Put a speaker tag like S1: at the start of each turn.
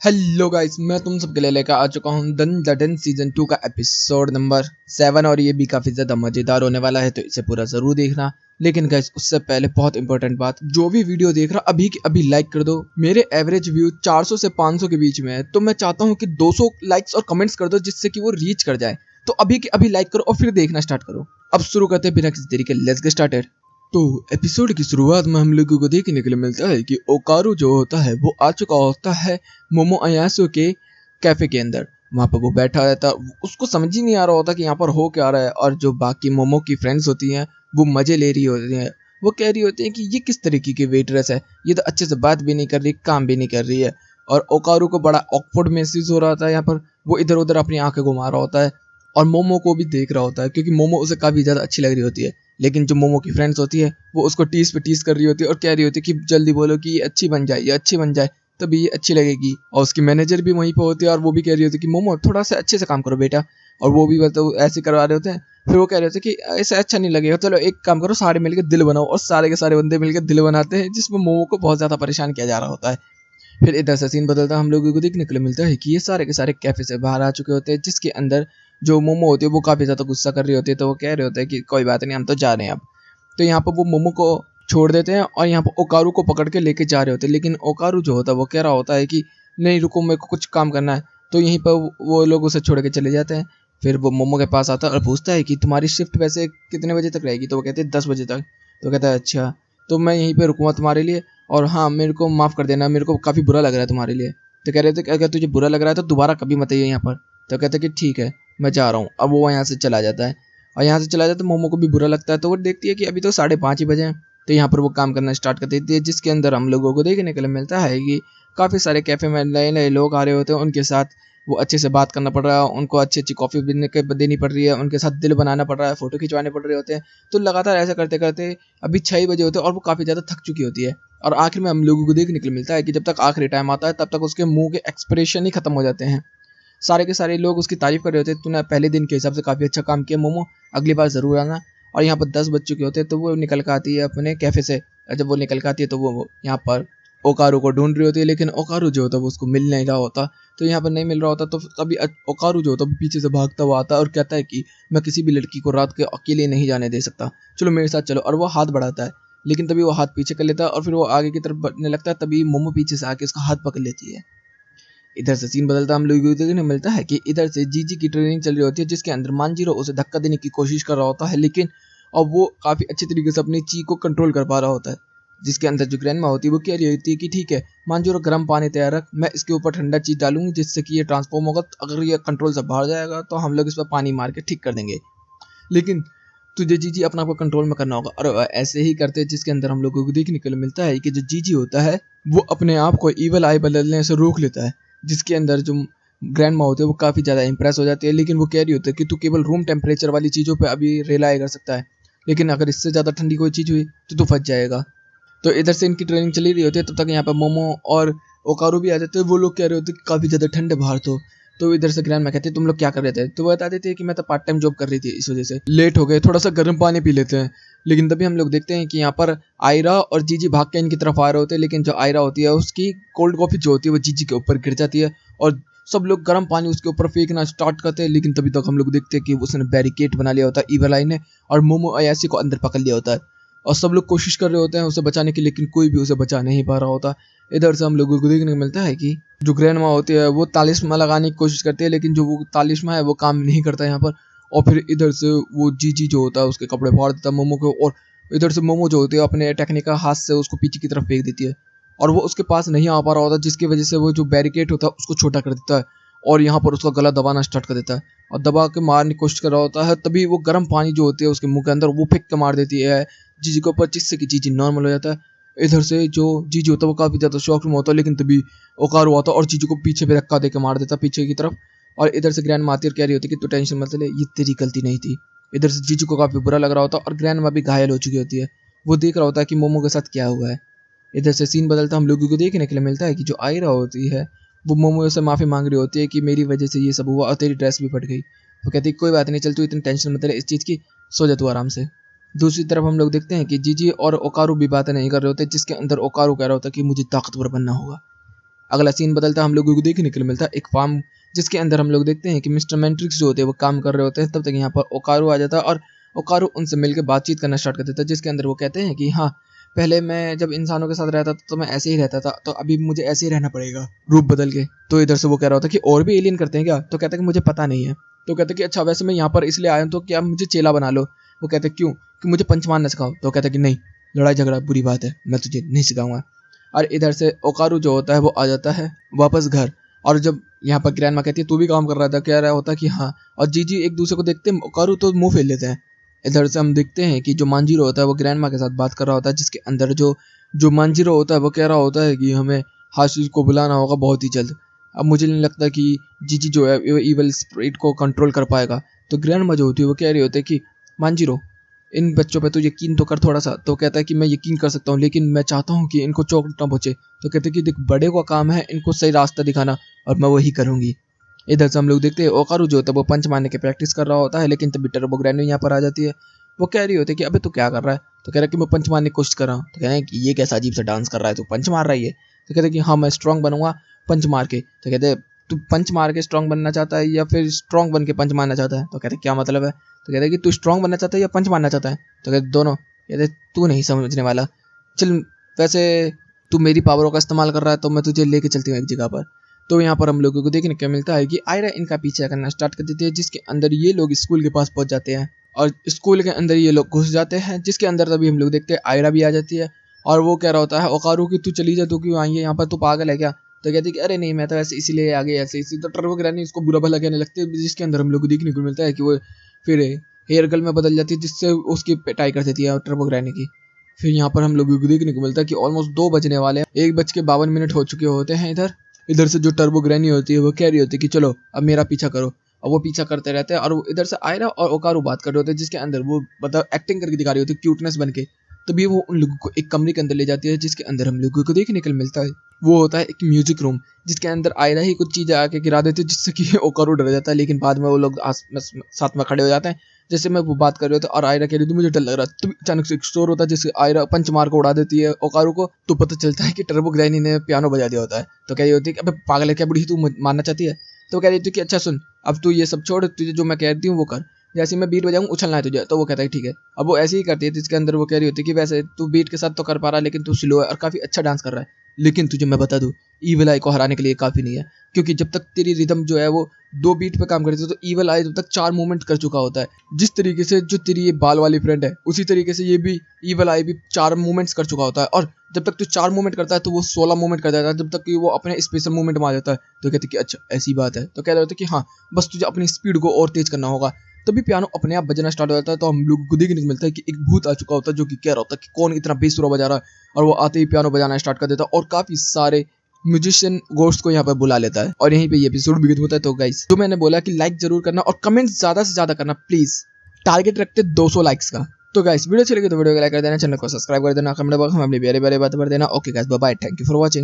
S1: Hello guys, मैं तुम सबके लिए लेकर आ चुका हूँ डन द डन सीजन 2 का एपिसोड नंबर 7 और ये भी काफी ज्यादा मजेदार होने वाला है, तो इसे पूरा जरूर देखना। लेकिन गाइस उससे पहले बहुत इंपॉर्टेंट बात, जो भी वीडियो देख रहा अभी के अभी लाइक कर दो। मेरे एवरेज व्यू 400 से 500 के बीच में है, तो मैं चाहता हूँ कि 200 लाइक्स और कमेंट्स कर दो जिससे कि वो रीच कर जाए। तो अभी के अभी लाइक करो और फिर देखना स्टार्ट करो। अब शुरू करते हैं बिना किसी देरी के, लेट्स गेट स्टार्टेड। तो एपिसोड की शुरुआत में हम लोगों को देखने के लिए मिलता है कि ओकारू जो होता है वो आ चुका होता है मोमो अयासु के कैफे के अंदर। वहां पर वो बैठा रहता, उसको समझ ही नहीं आ रहा होता कि यहाँ पर हो क्या रहा है। और जो बाकी मोमो की फ्रेंड्स होती हैं वो मजे ले रही होती हैं। वो कह रही होती हैं कि ये किस तरीके की वेटरेस है, ये तो अच्छे से बात भी नहीं कर रही, काम भी नहीं कर रही है। और ओकारू को बड़ा ऑकवर्ड महसूस हो रहा था यहाँ पर। वो इधर उधर अपनी आंखें घुमा रहा होता है और मोमो को भी देख रहा होता है, क्योंकि मोमो उसे काफी ज्यादा अच्छी लग रही होती है। लेकिन जो मोमो की फ्रेंड्स होती है वो उसको टीस पे टीस कर रही होती है और कह रही होती है कि जल्दी बोलो कि ये अच्छी बन जाए, ये अच्छी बन जाए, तभी ये अच्छी लगेगी। और उसकी मैनेजर भी वहीं पे होती है और वो भी कह रही होती है कि मोमो थोड़ा सा अच्छे से काम करो बेटा। और वो भी मतलब ऐसे करवा रहे होते हैं। फिर वो कह रहे होते हैं कि ऐसा अच्छा नहीं लगेगा, चलो एक काम करो, सारे मिलकर दिल बनाओ। और सारे के सारे बंदे मिलकर दिल बनाते हैं, जिसमें मोमो को बहुत ज्यादा परेशान किया जा रहा होता है। फिर इधर से सीन बदलता हम लोगों को देखने के लिए मिलता है कि ये सारे के सारे कैफे से बाहर आ चुके होते हैं, जिसके अंदर जो मोमो होती है वो काफी ज्यादा गुस्सा कर रही होती है। तो वो कह रहे होते हैं कि कोई बात नहीं, हम तो जा रहे हैं अब। तो यहाँ पर वो मोमो को छोड़ देते हैं और यहाँ पर ओकारू को पकड़ के लेके जा रहे होते हैं। लेकिन ओकारू जो होता है वो कह रहा होता है कि नहीं रुको, मेरे को कुछ काम करना है। तो यहीं पर वो लोग उसे छोड़ के चले जाते हैं। फिर वो मोमो के पास आता है और पूछता है कि तुम्हारी शिफ्ट वैसे कितने बजे तक रहेगी। तो वो कहते हैं 10 बजे तक। तो कहता है अच्छा, तो मैं यहीं पे रुकूंगा तुम्हारे लिए, और हाँ मेरे को माफ़ कर देना, मेरे को काफ़ी बुरा लग रहा है तुम्हारे लिए। तो कह रहे थे कि अगर तुझे बुरा लग रहा है तो दोबारा कभी मत आइए यहाँ पर। तो कहते कि ठीक है, मैं जा रहा हूँ। अब वो यहाँ से चला जाता है। और यहाँ से चला जाता है, मोमो को भी बुरा लगता है। तो वो देखती है कि अभी तो 5:30 ही बजे हैं। तो यहाँ पर वो काम करना स्टार्ट कर देती है, जिसके अंदर हम लोगों को देखने के लिए मिलता है कि काफ़ी सारे कैफ़े में नए नए लोग आ रहे होते हैं। उनके साथ वो अच्छे से बात करना पड़ रहा है, उनको अच्छी अच्छी कॉफ़ी देनी पड़ रही है, उनके साथ दिल बनाना पड़ रहा है, फ़ोटो खिंचवाने पड़ रहे होते हैं। तो लगातार ऐसा करते करते अभी 6 बजे होते हैं और वो काफ़ी ज़्यादा थक चुकी होती है। और आखिर में हम लोगों को देखने के लिए मिलता है कि जब तक आखिरी टाइम आता है तब तक उसके मुंह के एक्सप्रेशन ही खत्म हो जाते हैं। सारे के सारे लोग उसकी तारीफ कर रहे होते हैं, तूने पहले दिन के हिसाब से काफ़ी अच्छा काम किया मोमो, अगली बार ज़रूर आना। और यहाँ पर 10 बज चुके होते हैं, तो वो निकल कर आती है अपने कैफ़े से। और जब वो निकल कर आती है तो वो यहाँ पर ओकारू को ढूंढ रही होती है, लेकिन ओकारू जो होता है वो उसको मिल नहीं रहा होता। तो यहाँ पर नहीं मिल रहा होता, तो तभी ओकारू जो होता है पीछे से भागता हुआ आता है और कहता है कि मैं किसी भी लड़की को रात के अकेले नहीं जाने दे सकता, चलो मेरे साथ चलो। और वो हाथ बढ़ाता है, लेकिन तभी वो हाथ पीछे कर लेता है और फिर वो आगे की तरफ बढ़ने लगता है। तभी मोमो पीछे से आके उसका हाथ पकड़ लेती है। इधर से सीन बदलता हम लोगों को देखने मिलता है कि इधर से जीजी की ट्रेनिंग चल रही होती है, जिसके अंदर मांजीरो उसे धक्का देने की कोशिश कर रहा होता है, लेकिन अब वो काफ़ी अच्छे तरीके से अपनी ची को कंट्रोल कर पा रहा होता है। जिसके अंदर जो ग्रैंडमा होती है वो कह रही होती है कि ठीक है मांजीरो, गर्म पानी तैयार रख, मैं इसके ऊपर ठंडा चीज़ डालूंगी जिससे कि ये ट्रांसफॉर्म होगा। अगर ये कंट्रोल से बाहर जाएगा तो हम लोग इस पर पानी मार के ठीक कर देंगे, लेकिन तुझे जीजी अपना को कंट्रोल में करना होगा। और ऐसे ही करते हैं, जिसके अंदर हम लोगों को देखने के लिए मिलता है कि जो जीजी होता है वो अपने आप को ईवल आई बदलने से रोक लेता है। जिसके अंदर जो ग्रैंड माँ होती है वो काफ़ी ज़्यादा इंप्रेस हो जाती है, लेकिन वो कह रही होती है कि तू केवल रूम टेम्परेचर वाली चीज़ों पे अभी रिलाई कर सकता है, लेकिन अगर इससे ज़्यादा ठंडी कोई चीज़ हुई तो तू फंस जाएगा। तो इधर से इनकी ट्रेनिंग चली रही होती है, तब तक यहाँ पर मोमो और ओकारू भी आ जाते हैं। वो लोग कह रहे होते हैं कि काफ़ी ज़्यादा ठंड है बाहर। तो इधर से ग्रैंड मैं कहती है तुम लोग क्या कर रहे थे। तो वो बता देती है कि मैं तो पार्ट टाइम जॉब कर रही थी, इस वजह से लेट हो गए, थोड़ा सा गर्म पानी पी लेते हैं। लेकिन तभी हम लोग देखते हैं कि यहाँ पर आयरा और जीजी भाग के इनकी तरफ आ रहे होते हैं, लेकिन जो आयरा होती है उसकी कोल्ड कॉफ़ी जो होती है वो जीजी के ऊपर गिर जाती है और सब लोग गर्म पानी उसके ऊपर फेंकना स्टार्ट करते हैं। लेकिन तभी तक हम लोग देखते हैं कि उसने बैरिकेड बना लिया होता है ईवल आई ने, और मोमो अयाशी को अंदर पकड़ लिया होता है। और सब लोग कोशिश कर रहे होते हैं उसे बचाने की, लेकिन कोई भी उसे बचा नहीं पा रहा होता। इधर से हम लोगों को देखने को मिलता है कि जो ग्रैंड माँ होती है वो तालिस्मा लगाने की कोशिश करती है, लेकिन जो वो तालिस्मा है वो काम नहीं करता यहाँ पर। और फिर इधर से वो जीजी जो होता है उसके कपड़े फाड़ देता है मोमो को, और इधर से मोमो जो होती है अपने टेक्निक का हाथ से उसको पीछे की तरफ फेंक देती है। और वो उसके पास नहीं आ पा रहा होता, जिसकी वजह से वो जो बैरिकेड होता है उसको छोटा कर देता है और यहाँ पर उसका गला दबाना स्टार्ट कर देता है और दबा के मारने की कोशिश कर रहा होता है। तभी वो गर्म पानी जो होती है उसके मुंह के अंदर वो फेंक के मार देती है जीजी के ऊपर, जिससे कि जीजी नॉर्मल हो जाता है। इधर से जो जीजी होता है वो काफ़ी ज़्यादा शॉक में होता है, लेकिन तभी ओकारू आता है और जीजू को पीछे पे धक्का दे के मार देता पीछे की तरफ। और इधर से ग्रैंड माँ कह रही होती है कि तू टेंशन मत ले, ये तेरी गलती नहीं थी। इधर से जीजू को काफ़ी बुरा लग रहा होता है और ग्रैंड माँ भी घायल हो चुकी होती है। वो देख रहा होता है कि मोमो के साथ क्या हुआ है। इधर से सीन बदलता हम लोगों को देखने के लिए मिलता है कि जो आयरा होती है वो मोमो से माफ़ी मांग रही होती है कि मेरी वजह से ये सब हुआ और तेरी ड्रेस भी फट गई। वो कहती है कोई बात नहीं, चल तू इतनी टेंशन मत ले इस चीज़ की, सो जा तू आराम से। दूसरी तरफ हम लोग देखते हैं कि जीजी और ओकारू भी बातें नहीं कर रहे होते, जिसके अंदर ओकारू कह रहा होता है कि मुझे ताकतवर बनना होगा। अगला सीन बदलता है, हम लोगों को देखने के लिए मिलता है एक फार्म, जिसके अंदर हम लोग देखते हैं कि मिस्टर मैट्रिक्स जो होते हैं वो काम कर रहे होते हैं। तब तक यहाँ पर ओकारू आ जाता है और ओकारू उनसे मिलकर बातचीत करना स्टार्ट कर देता है, जिसके अंदर वो कहते हैं कि हाँ, पहले मैं जब इंसानों के साथ रहता था तो मैं ऐसे ही रहता था, तो अभी मुझे ऐसे ही रहना पड़ेगा रूप बदल के। तो इधर से वो कह रहा होता है कि और भी एलियन करते हैं क्या? तो कहता है कि मुझे पता नहीं है। तो कहते हैं कि अच्छा, वैसे मैं यहाँ पर इसलिए आया हूँ, तो क्या मुझे चेला बना लो? वो कहते हैं क्यों? कि मुझे पंच मारना सिखाओ। तो कहता है कि नहीं, लड़ाई झगड़ा बुरी बात है, मैं तुझे नहीं सिखाऊंगा। और इधर से ओकारू जो होता है वो आ जाता है वापस घर, और जब यहाँ पर ग्रैंड माँ कहती है तू भी काम कर रहा था, कह रहा होता कि हाँ, और जीजी एक दूसरे को देखते हैं, ओकारू तो मुंह फेर लेते हैं। इधर से हम देखते हैं कि जो मांजीरो होता है वो ग्रैंड माँ के साथ बात कर रहा होता है, जिसके अंदर जो जो मांजीरो होता है वो कह रहा होता है कि हमें हाशिश को बुलाना होगा बहुत ही जल्द। अब मुझे नहीं लगता कि जीजी जो है वो इवल स्पिरिट को कंट्रोल कर पाएगा। तो ग्रैंड माँ जो होती है वो कह रही होती है कि मांजीरो, इन बच्चों पे तो यकीन तो कर थोड़ा सा। तो कहता है कि मैं यकीन कर सकता हूँ, लेकिन मैं चाहता हूँ कि इनको चोट ना पहुंचे। तो कहते हैं कि देख, बड़े का काम है इनको सही रास्ता दिखाना, और मैं वही करूंगी। इधर से हम लोग देखते हैं ओकारू जो होता है वो पंच मारने की प्रैक्टिस कर रहा होता है, लेकिन तभी टर्बो ग्रैंड यहाँ पर आ जाती है। वो कह रही होती है कि अबे तू क्या कर रहा है? तो कह रहा है कि मैं पंच मारने की कोशिश कर रहा हूँ। तो कह रहे हैं कि ये कैसा अजीब सा डांस कर रहा है, तू पंच मार रहा है ये? तो कहते हैं कि हाँ, मैं स्ट्रांग बनूंगा पंच मार के। तो कहते हैं तू पंच मार के स्ट्रांग बनना चाहता है या फिर स्ट्रांग बन के पंच मारना चाहता है? तो कहते हैं क्या मतलब है? तो कहते हैं कि तू स्ट्रांग बनना चाहता है या पंच मारना चाहता है? तो कहते दोनों। कहते तू नहीं समझने वाला, चल वैसे तू मेरी पावरों का इस्तेमाल कर रहा है तो मैं तुझे लेके चलती हूँ एक जगह पर। तो यहाँ पर हम लोगों को देखने को मिलता है कि आयरा इनका पीछा करना स्टार्ट कर देती है, जिसके अंदर ये लोग स्कूल के पास पहुंच जाते हैं, और स्कूल के अंदर ये लोग घुस जाते हैं, जिसके अंदर तभी हम लोग देखते हैं आयरा भी आ जाती है। और वो कह रहा होता है ओकारू की तू चली जा, तू क्यों आई है यहाँ पर, तू पागल है क्या? तो कहती है कि अरे नहीं, मैं तो ऐसे इसीलिए आ गई ऐसे इसी। तो टर्बो ग्रैनी इसको बुरा भला कहने लगते हैं, जिसके अंदर हम लोग को देखने को मिलता है कि वो फिर हेयर गर्ल में बदल जाती है, जिससे उसकी पिटाई कर देती है टर्बो ग्रैनी की। फिर यहाँ पर हम लोग को देखने को मिलता है कि ऑलमोस्ट 2 बजने वाले हैं, 1:52 हो चुके होते हैं। इधर इधर से जो टर्बो ग्रैनी होती है वो कह रही होती है कि चलो अब मेरा पीछा करो। अब वो पीछा करते रहते हैं, और इधर से आयरा और ओकारू बात कर रहे होते हैं, जिसके अंदर वो मतलब एक्टिंग करके दिखा रही होती है क्यूटनेस बन के। तभी वो उन लोगों को एक कमरे के अंदर ले जाती है, जिसके अंदर हम लोगों को देखने को मिलता है वो होता है एक म्यूजिक रूम, जिसके अंदर आयरा ही कुछ चीजें आके गिरा देती है, जिससे कि ओकारू डर जाता है, लेकिन बाद में वो लोग साथ में खड़े हो जाते हैं। जैसे मैं वो बात कर रहे थे और आयरा कह रही थी मुझे डर लग रहा है, तभी अचानक से एक शोर होता है, जिससे आयरा पंच मार को उड़ा देती है ओकारू को। तो पता चलता है कि टर्बो ग्रैनी ने पियानो बजा दिया होता है। तो कह रही होती है कि अबे पागल है क्या बुढ़ी, तू मारना चाहती है? तो कह रही थी कि अच्छा सुन, अब तू ये सब छोड़, तुझे जो मैं कहती हूँ वो कर, जैसे मैं बीट बजाऊँ उछलना है तुझे। तो वो कहता है ठीक है। अब वो ऐसे ही करती है, जिसके अंदर वो कह रही होती है कि वैसे तू बीट के साथ तो कर पा रहा है, लेकिन तू स्लो है और काफी अच्छा डांस कर रहा है, लेकिन तुझे मैं बता दूं, ईविल आई को हराने के लिए काफी नहीं है, क्योंकि जब तक तेरी रिदम जो है वो 2 बीट पे काम करती है, तो ईविल आई जब तक 4 मूवमेंट कर चुका होता है। जिस तरीके से जो तेरी ये बाल वाली फ्रेंड है, उसी तरीके से ये भी ईविल आई भी 4 मूवमेंट्स कर चुका होता है, और जब तक तू 4 मूवमेंट करता है तो वो 16 मूवमेंट कर देता है, जब तक कि वो अपने स्पेशल मूवमेंट में आ जाता है। तो कहते कि अच्छा ऐसी बात है। तो कह रहे होते कि हाँ, बस तुझे अपनी स्पीड को और तेज करना होगा। तभी पियानो अपने आप बजना स्टार्ट हो जाता है। तो हम लोग को देखने को मिलता है कि एक भूत आ चुका होता है, जो कि कह रहा होता है कि कौन इतना बेसुरा बजा रहा है, और वो आते ही पियानो बजाना स्टार्ट कर देता है, और काफी सारे म्यूजिशियन गोस्ट को यहाँ पर बुला लेता है। और यहीं पे ये एपिसोड भी खत्म होता है। तो गाइस, जो मैंने बोला कि लाइक जरूर करना और कमेंट ज्यादा से ज्यादा करना प्लीज, टारगेट रखते 200 लाइक्स का। तो गाइस, वीडियो अच्छी लगी तो वीडियो को लाइक कर देना, चैनल को सब्सक्राइब कर देना, कमेंट बॉक्स में अपनी प्यारे प्यारे बातें भर देना। Okay guys, bye bye, thank you for watching.